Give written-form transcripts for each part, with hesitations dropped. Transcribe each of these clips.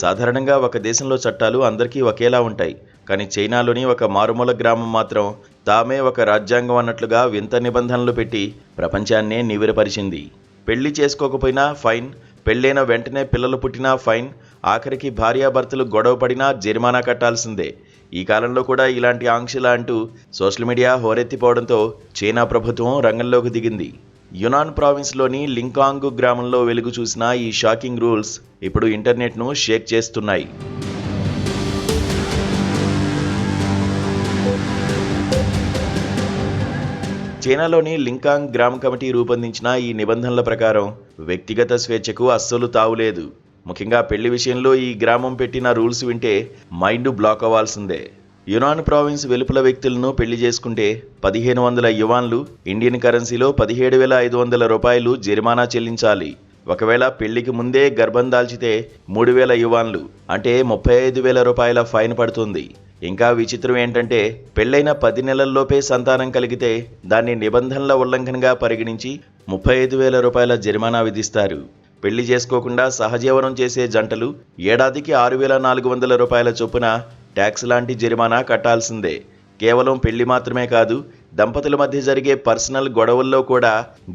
సాధారణంగా ఒక దేశంలో చట్టాలు అందరికీ ఒకేలా ఉంటాయి. కానీ చైనాలోని ఒక మారుమూల గ్రామం మాత్రం తామే ఒక రాజ్యాంగం అన్నట్లుగా వింత నిబంధనలు పెట్టి ప్రపంచాన్నే నివిరపరిచింది. పెళ్లి చేసుకోకపోయినా ఫైన్, పెళ్ళైన వెంటనే పిల్లలు పుట్టినా ఫైన్, ఆఖరికి భార్యాభర్తలు గొడవ పడినా జరిమానా కట్టాల్సిందే. ఈ కాలంలో కూడా ఇలాంటి ఆంక్షలు అంటూ సోషల్ మీడియా హోరెత్తిపోవడంతో చైనా ప్రభుత్వం రంగంలోకి దిగింది. యునాన్ ప్రావిన్స్లోని లింకాంగ్ గ్రామంలో వెలుగు చూసిన ఈ షాకింగ్ రూల్స్ ఇప్పుడు ఇంటర్నెట్ను షేక్ చేస్తున్నాయి. చైనాలోని లింకాంగ్ గ్రామ కమిటీ రూపొందించిన ఈ నిబంధనల ప్రకారం వ్యక్తిగత స్వేచ్ఛకు అస్సలు తావులేదు. ముఖ్యంగా పెళ్లి విషయంలో ఈ గ్రామం పెట్టిన రూల్స్ వింటే మైండ్ బ్లాక్ అవ్వాల్సిందే. యునాన్ ప్రావిన్స్ వెలుపల వ్యక్తులను పెళ్లి చేసుకుంటే 1500 యువాన్లు, ఇండియన్ కరెన్సీలో 17,500 రూపాయలు జరిమానా చెల్లించాలి. ఒకవేళ పెళ్లికి ముందే గర్భం దాల్చితే 3000 యువాన్లు అంటే 35,000 రూపాయల ఫైన్ పడుతుంది. ఇంకా విచిత్రం ఏంటంటే పెళ్లైన 10 నెలల్లోపే సంతానం కలిగితే దాన్ని నిబంధనల ఉల్లంఘనగా పరిగణించి 35,000 రూపాయల జరిమానా విధిస్తారు. పెళ్లి చేసుకోకుండా సహజీవనం చేసే జంటలు ఏడాదికి 6,400 రూపాయల చొప్పున ట్యాక్స్ లాంటి జరిమానా కట్టాల్సిందే. కేవలం పెళ్లి మాత్రమే కాదు, దంపతుల మధ్య జరిగే పర్సనల్ గొడవల్లో కూడా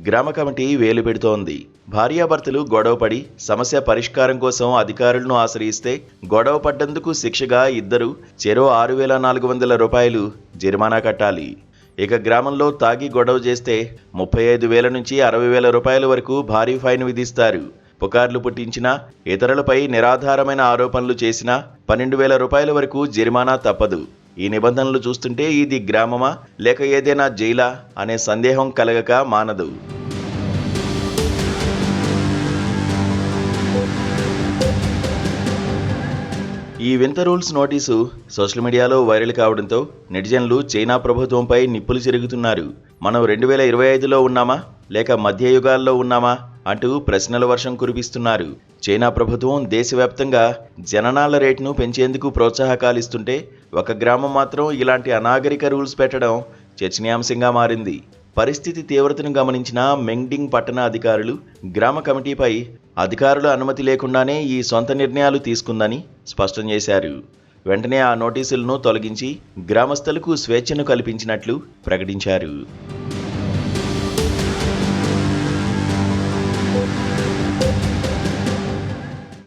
గ్రామ కమిటీ వేలు పెడుతోంది. భార్యాభర్తలు గొడవపడి సమస్య పరిష్కారం కోసం అధికారులను ఆశ్రయిస్తే గొడవ పడ్డందుకు శిక్షగా ఇద్దరు చెరో 6,400 రూపాయలు జరిమానా కట్టాలి. ఇక గ్రామంలో తాగి గొడవ చేస్తే 35,000 నుంచి 60,000 రూపాయల వరకు భారీ ఫైన్ విధిస్తారు. పుకార్లు పుట్టించినా, ఇతరులపై నిరాధారమైన ఆరోపణలు చేసినా 12,000 రూపాయల వరకు జరిమానా తప్పదు. ఈ నిబంధనలు చూస్తుంటే ఇది గ్రామమా లేక ఏదైనా జైలా అనే సందేహం కలగక మానదు. ఈ వింత రూల్స్ నోటీసు సోషల్ మీడియాలో వైరల్ కావడంతో నెటిజన్లు చైనా ప్రభుత్వంపై నిప్పులు చెరుగుతున్నారు. మనం 2025లో ఉన్నామా లేక మధ్యయుగాల్లో ఉన్నామా అంటూ ప్రశ్నల వర్షం కురిపిస్తున్నారు. చైనా ప్రభుత్వం దేశవ్యాప్తంగా జననాల రేటును పెంచేందుకు ప్రోత్సాహకాలిస్తుంటే ఒక గ్రామం మాత్రం ఇలాంటి అనాగరిక రూల్స్ పెట్టడం చర్చనీయాంశంగా మారింది. పరిస్థితి తీవ్రతను గమనించిన మెంగ్డింగ్ పట్టణ అధికారులు గ్రామ కమిటీపై అధికారుల అనుమతి లేకుండానే ఈ సొంత నిర్ణయాలు తీసుకుందని స్పష్టం చేశారు. వెంటనే ఆ నోటీసులను తొలగించి గ్రామస్తులకు స్వేచ్ఛను కల్పించినట్లు ప్రకటించారు.